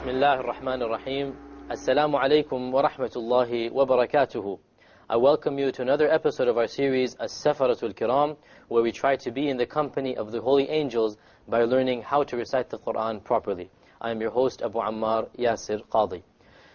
Bismillah ar-Rahman ar-Rahim. Assalamu alaikum wa rahmatullahi wa barakatuhu. I welcome you to another episode of our series, Safara Keram, where we try to be in the company of the holy angels by learning how to recite the Quran properly. I am your host, Abu Ammar Yasir Qadhi.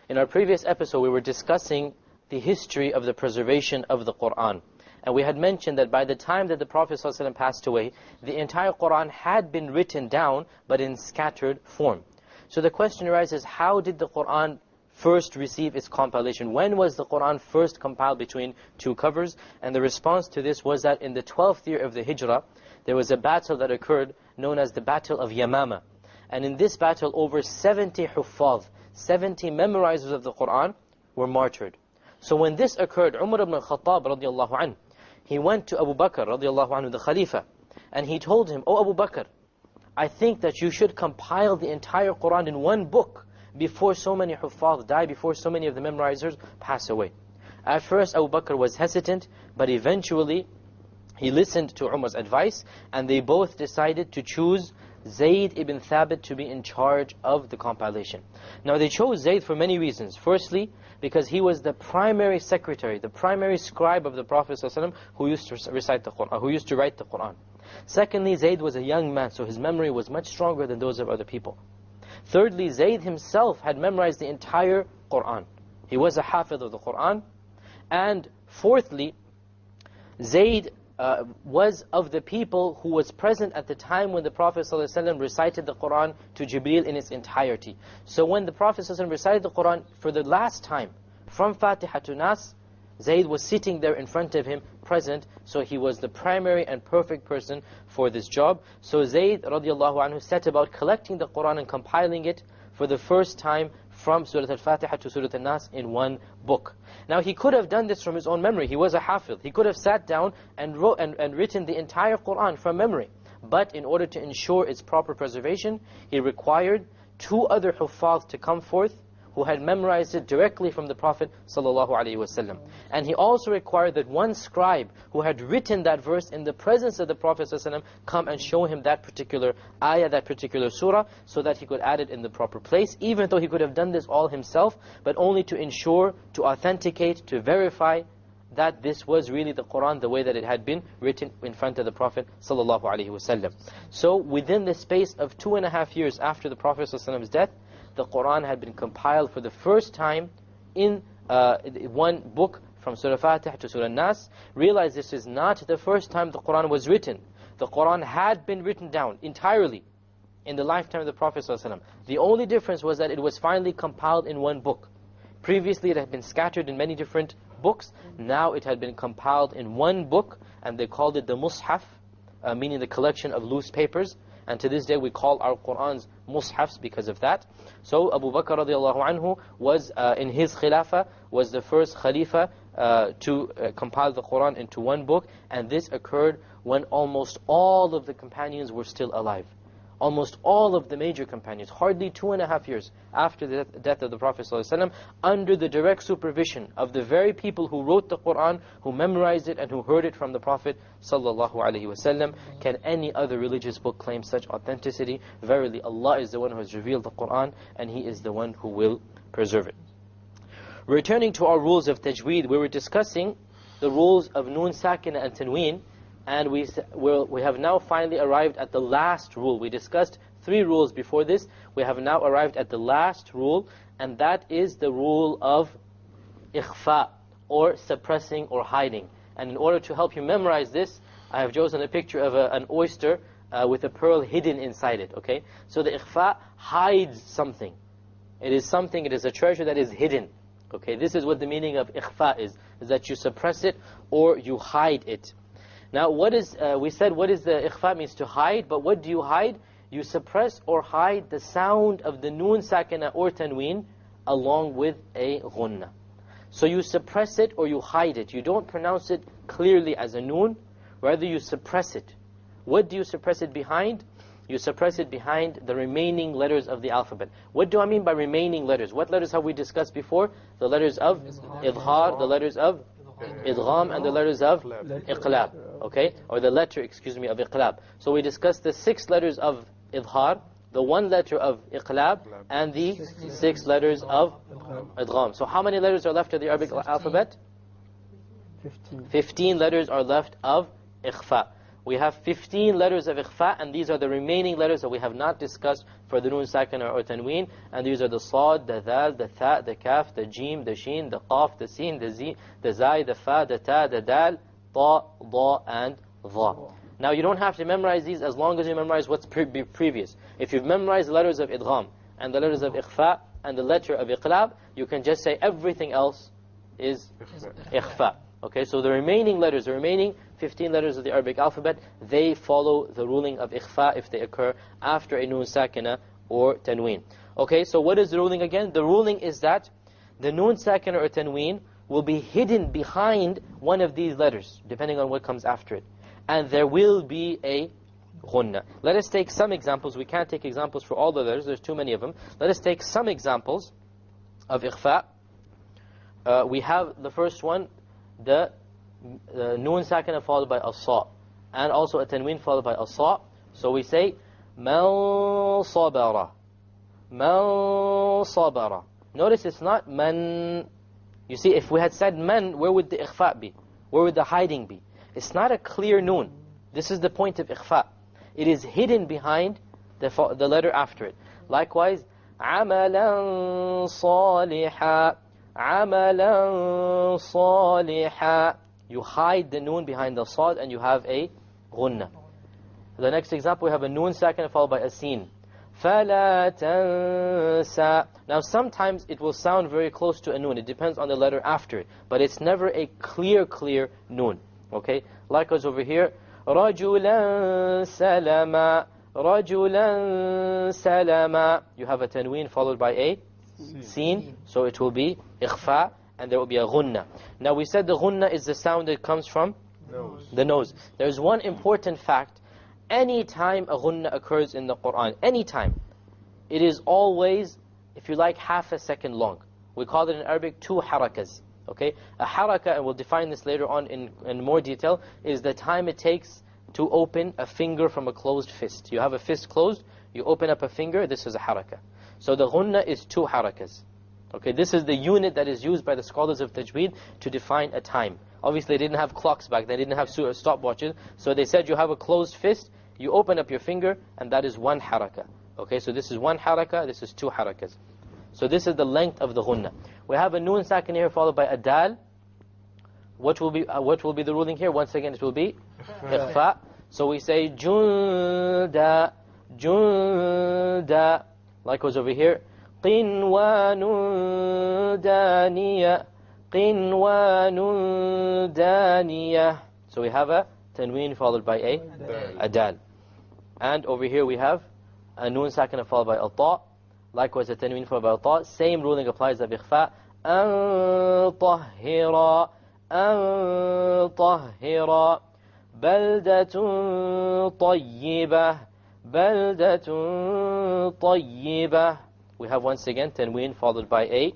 In our previous episode, we were discussing the history of the preservation of the Quran. And we had mentioned that by the time that the Prophet ﷺ passed away, the entire Quran had been written down, but in scattered form. So the question arises, how did the Quran first receive its compilation? When was the Quran first compiled between two covers? And the response to this was that in the 12th year of the Hijrah, there was a battle that occurred known as the Battle of Yamama. And in this battle, over 70 huffaz, 70 memorizers of the Quran were martyred. So when this occurred, Umar ibn al-Khattab radiallahu anhu, he went to Abu Bakr radiallahu anhu, the Khalifa, and he told him, "Oh Abu Bakr, I think that you should compile the entire Quran in one book before so many huffaz die, before so many of the memorizers pass away." At first Abu Bakr was hesitant, but eventually he listened to Umar's advice, and they both decided to choose Zayd ibn Thabit to be in charge of the compilation. Now they chose Zayd for many reasons. Firstly, because he was the primary secretary, the primary scribe of the Prophet ﷺ who used to recite the Quran, who used to write the Quran. Secondly, Zayd was a young man, so his memory was much stronger than those of other people. Thirdly, Zayd himself had memorized the entire Quran. He was a hafiz of the Quran. And fourthly, Zayd was of the people who was present at the time when the Prophet ﷺ recited the Quran to Jibreel in its entirety. So when the Prophet ﷺ recited the Quran for the last time, from Fatiha to Nas, Zayd was sitting there in front of him, present, so he was the primary and perfect person for this job. So Zayd radiallahu anhu set about collecting the Quran and compiling it for the first time from Surah Al-Fatiha to Surah Al-Nas in one book. Now he could have done this from his own memory. He was a hafiz. He could have sat down and wrote and written the entire Quran from memory. But in order to ensure its proper preservation, he required two other huffaz to come forth who had memorized it directly from the Prophet ﷺ. And he also required that one scribe who had written that verse in the presence of the Prophet ﷺ come and show him that particular ayah, that particular surah, so that he could add it in the proper place, even though he could have done this all himself, but only to ensure, to authenticate, to verify that this was really the Quran the way that it had been written in front of the Prophet ﷺ. So within the space of 2.5 years after the Prophet ﷺ's death, the Quran had been compiled for the first time in one book from Surah Fatiha to Surah Nas. Realize this is not the first time the Quran was written. The Quran had been written down entirely in the lifetime of the Prophet ﷺ. The only difference was that it was finally compiled in one book. Previously it had been scattered in many different books. Now it had been compiled in one book, and they called it the Mus'haf, meaning the collection of loose papers. And to this day we call our Qur'ans Mus'hafs because of that. So Abu Bakr radiallahu anhu was, in his khilafah, was the first Khalifa to compile the Qur'an into one book. And this occurred when almost all of the companions were still alive. Almost all of the major companions, hardly 2.5 years after the death of the Prophet ﷺ, under the direct supervision of the very people who wrote the Qur'an, who memorized it and who heard it from the Prophet ﷺ. Can any other religious book claim such authenticity? Verily, Allah is the one who has revealed the Qur'an, and He is the one who will preserve it. Returning to our rules of Tajweed, we were discussing the rules of Noon Sakina and Tanween. And we have now finally arrived at the last rule. We discussed 3 rules before this. We have now arrived at the last rule, and that is the rule of ikhfa, or suppressing or hiding. And in order to help you memorize this, I have chosen a picture of an oyster with a pearl hidden inside it. Okay, so the ikhfa hides something. It is something, it is a treasure that is hidden. Okay, this is what the meaning of ikhfa is that you suppress it or you hide it. Now, we said what is the ikhfa means to hide, but what do you hide? You suppress or hide the sound of the noon sakina or tanween along with a ghunnah. So you suppress it or you hide it. You don't pronounce it clearly as a noon, rather you suppress it. What do you suppress it behind? You suppress it behind the remaining letters of the alphabet. What do I mean by remaining letters? What letters have we discussed before? The letters of idhar, the letters of idgham, and the letters of iqlab. Okay? Or the letter, of iqlab. So we discussed the 6 letters of idhar, the one letter of iqlab and the 6 letters of idgham. So how many letters are left of the Arabic alphabet? 15 letters are left of ikhfa. We have 15 letters of ikhfa, and these are the remaining letters that we have not discussed for the noon sakina or tanween, and these are the sad, the dal, the tha, the kaf, the jim, the sheen, the qaf, the sin, the zi, the zai, the fa, the ta, the dal, ta, da, and dha. Now you don't have to memorize these as long as you memorize what's previous. If you've memorized the letters of idgham and the letters of ikhfa and the letter of iqlab, you can just say everything else is ikhfa. Okay, so the remaining letters, the remaining 15 letters of the Arabic alphabet, they follow the ruling of ikhfa if they occur after a noon sakina or tanween. Okay, so what is the ruling again? The ruling is that the noon sakina or tanween will be hidden behind one of these letters, depending on what comes after it. And there will be a ghunnah. Let us take some examples. We can't take examples for all the letters, there's too many of them. Let us take some examples of ikhfa. We have the first one, the noon sakina followed by a sa, and also a tanween followed by a sa. So we say man sabara, man sabara. Notice it's not man. You see, if we had said man, where would the ikhfa be? Where would the hiding be? It's not a clear noon. This is the point of ikhfa. It is hidden behind the letter after it. Likewise, amalan saliha, amalan saliha. You hide the noon behind the sad and you have a ghunnah. The next example, we have a noon sakina followed by a sin. فَلَا تَنْسَى. Now sometimes it will sound very close to a noon. It depends on the letter after it. But it's never a clear noon. Okay? Likewise over here, رَجُلًا سَلَمًا, رَجُلًا سَلَمًا. You have a tanween followed by a sin. So it will be ikhfa, and there will be a ghunnah. Now we said the ghunnah is the sound that comes from the nose. There's one important fact. Any time a ghunnah occurs in the Qur'an, anytime, it is always, if you like, half a second long. We call it in Arabic 2 harakas. Okay? A haraka, and we'll define this later on in more detail, is the time it takes to open a finger from a closed fist. You have a fist closed, you open up a finger, this is a haraka. So the ghunnah is 2 harakas. Okay, this is the unit that is used by the scholars of Tajweed to define a time. Obviously they didn't have clocks back then, they didn't have stopwatches, so they said you have a closed fist, you open up your finger, and that is 1 haraka. Okay, so this is 1 haraka, this is 2 harakas. So this is the length of the ghunnah. We have a noon sakin here followed by a dal. What will be the ruling here? Once again, it will be ikhfa. So we say junda, junda. Likewise over here, qinwanun daniya, qinwanun daniya. So we have a tanween followed by a dal. And over here we have a noon sakin followed by a ta. Likewise, a tanween followed by a ta. Same ruling applies of ikhfa. An tahira, an tahira. Baldatun tayyibah, baldatun tayyibah. We have once again tanween followed by a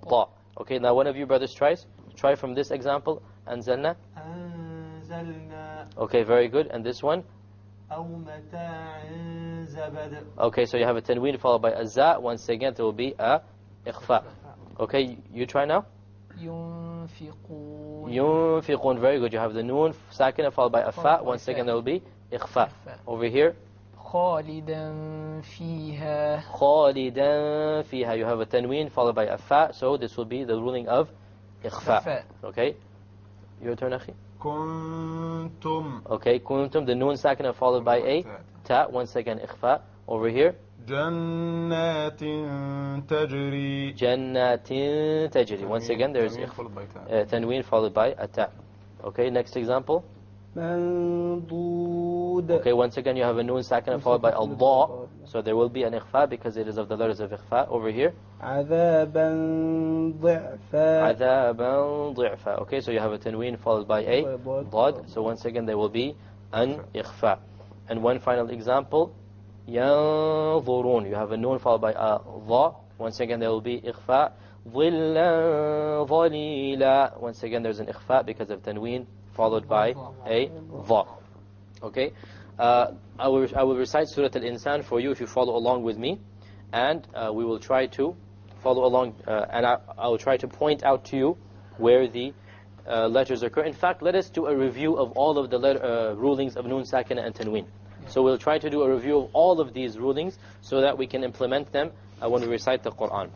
ta. Okay, now one of you brothers tries. Try from this example. Anzalna. Anzalna. Okay, very good. And this one? Okay, so you have a tanween followed by a za. Once again, there will be a ikhfa. Okay, you try now. Yunfiqun. Yunfiqun, very good. You have the noon sakina followed by a fa. Once again, there will be ikhfa. Over here. Khalidan fiha. Khalidan fiha. You have a tanween followed by a fa. So this will be the ruling of ikhfa. Okay, your turn, akhi. Kuntum. Okay, kuntum, the noon sakina followed by a ta. Once again, ikhfa. Over here. Jannatin tajri. Jannatin tajri. Once again, there is tanween followed by a ta. Okay, next example. Mandud. Okay, once again, you have a noon sakina followed by a dha. So there will be an ikhfa because it is of the letters of ikhfa. Over here. Adhaban dhi'fa. Adhaban dhi'fa. Okay, so you have a tanween followed by a dhad. So once again, there will be an ikhfa. And one final example. Yanzurun. You have a noon followed by a dha. Once again, there will be ikhfa. Dhillan dhalila. Once again, there's an ikhfa because of tanween followed by a dha. Okay. I will recite Surah Al-Insan for you if you follow along with me, and we will try to follow along, and I will try to point out to you where the letters occur. In fact, let us do a review of all of the rulings of Nun Sakina and Tanween. So we'll try to do a review of all of these rulings so that we can implement them when we recite the Quran.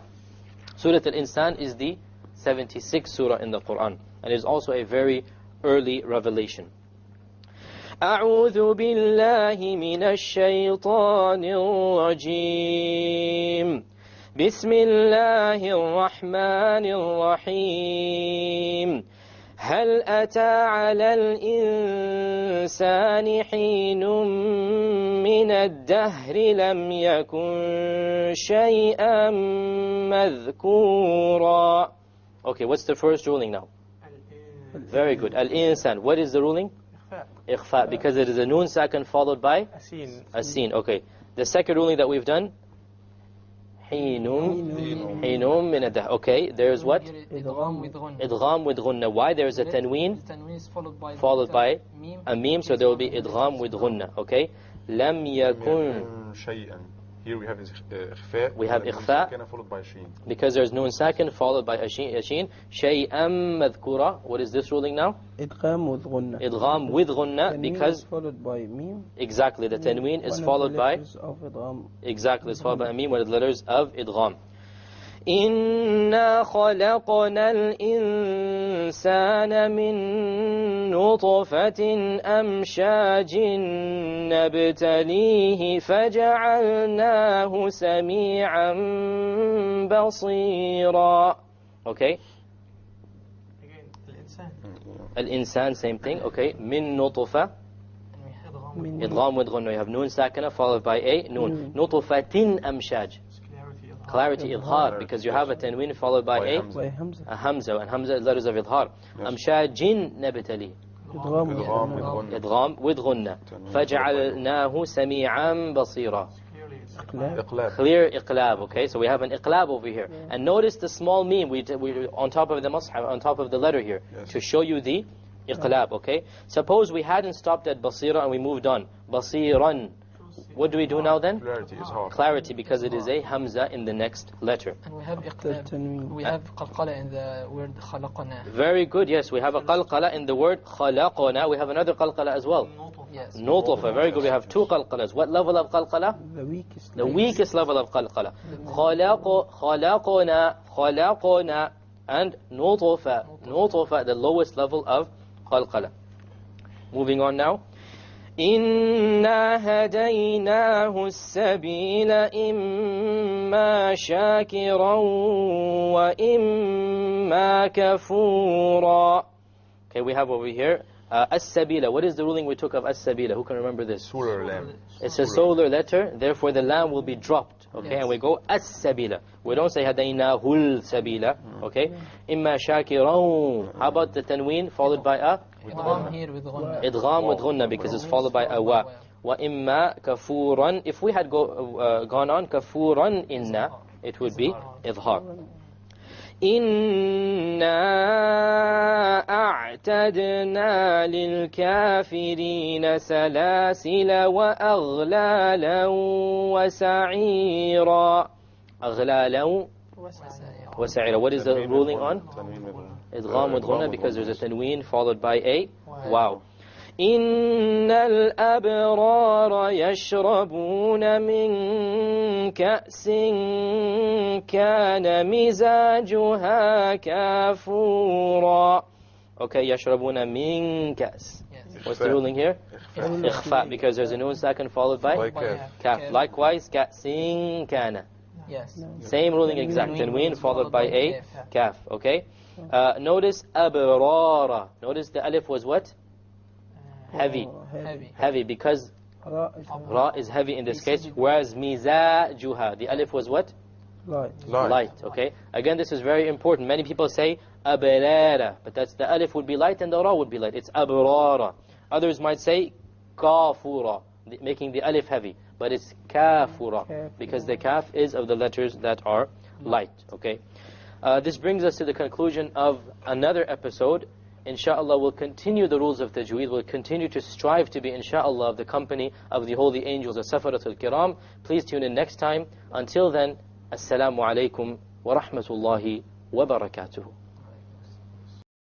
Surah Al-Insan is the 76th surah in the Quran, and is also a very early revelation. أعوذ بالله من الشيطان الرجيم بسم الله الرحمن الرحيم هل أتى على الإنسان حين من الدهر لم يكن شيئا مذكورا. Okay, what's the first ruling now? Very good. Al-Insan. What is the ruling? Ikhfa, because it is a Nun Sakin followed by a Sin. Okay. The second ruling that we've done? Hinum min ad-dahr. Okay, there's what? Idgham with ghunna. Idgham with ghunna. Why? There's a tanween Is followed by a mim, so there will be idgham with ghunna. Okay. Lam yakun. شيئا. Here we have إخفاء. We have إخفاء followed by sheen. because there's Nun Sakin followed by a sheen. شيئا مذكورا. What is this ruling now? Idgham with ghunna. Idgham with ghunna, because followed by mim. exactly the tanween is followed by exactly it's followed by a mim, one of the letters of idgham. إنا خلقنا الإنسان من نطفة أمشاج نبتليه فجعلناه سميعا بصيرا. Okay. الإنسان same thing. Okay. من نطفة idgham with ghunna. You have nun sakina followed by a nun. نطفة أمشاج. Clarity, idhar, because you have a tanween followed by a hamza, and hamza is letters of idhar. Amshajin nabtali. Idgham with ghunna. فَجَعَلْنَاهُ سَمِيعًا بَصِيرًا. Clear iqlab. Okay, so we have an iqlab over here. And notice the small meme we on top of the mushaf, on top of the letter here, to show you the iqlab. Okay, suppose we hadn't stopped at basira and we moved on. Basiran. What do we do now then? Clarity, because it is a hamza in the next letter. And we have iqlab. We have qalqala in the word khalaqana. Very good, yes. We have a qalqala in the word khalaqana. We have another qalqala as well. Yes. Nutfa. Very good. We have two qalqalas. What level of qalqala? The weakest level of qalqala. Khalaqana. And nutfa. Nutfa, the lowest level of qalqala. Moving on now. إِنَّا هَدَيْنَاهُ السَّبِيلَ إِمَّا شَاكِرًا وَإِمَّا كَفُورًا. Okay, we have over here as-sabila. What is the ruling we took of as-sabila? Who can remember this? Solar lam. It's a solar letter, therefore the lam will be dropped. Okay, and we go as-sabila. We don't say hadaynahul sabila. Okay, imma shakiran. How about the tanween folled by a? Idgham here with ghunna. Idgham with ghunna, because it's followed by a wa. Wa imma kafuran. If we had gone on kafuran inna, it would be idhar. إِنَّا أَعْتَدْنَا لِلْكَافِرِينَ سَلَاسِلَ وَأَغْلَالًا وَسَعِيرًا. أَغْلَالًا وَسَعِيرًا. What is the ruling on? Idgham with ghunna, because there's a tanween followed by a wow. إِنَّ الْأَبْرَارَ يَشْرَبُونَ مِنْ كَأْسٍ كَانَ مِزَاجُهَا كَافُورًا. Okay, يَشْرَبُونَ مِنْ كَأْسٍ. What's the ruling here? إخفاء, because there's a nun second followed by kaf. Likewise, كَأْسٍ كَانَ. Yes. Same ruling exact. Tanween followed by a kaf. Okay. Notice أبرارا. Notice the alif was what? Heavy, because ra is heavy in this case, whereas mizajuha, the alif was what? Light. Okay, again this is very important. Many people say abrara, but that's the alif would be light and the ra would be light. It's abrara. Others might say kafura, making the alif heavy, but it's kafura, because the kaf is of the letters that are light. Okay, this brings us to the conclusion of another episode inshallah, we'll continue the rules of Tajweed, we'll continue to strive to be, inshallah, of the company of the holy angels, the Safaratul Kiram. Please tune in next time. Until then, Assalamu alaikum wa rahmatullahi wa barakatuhu.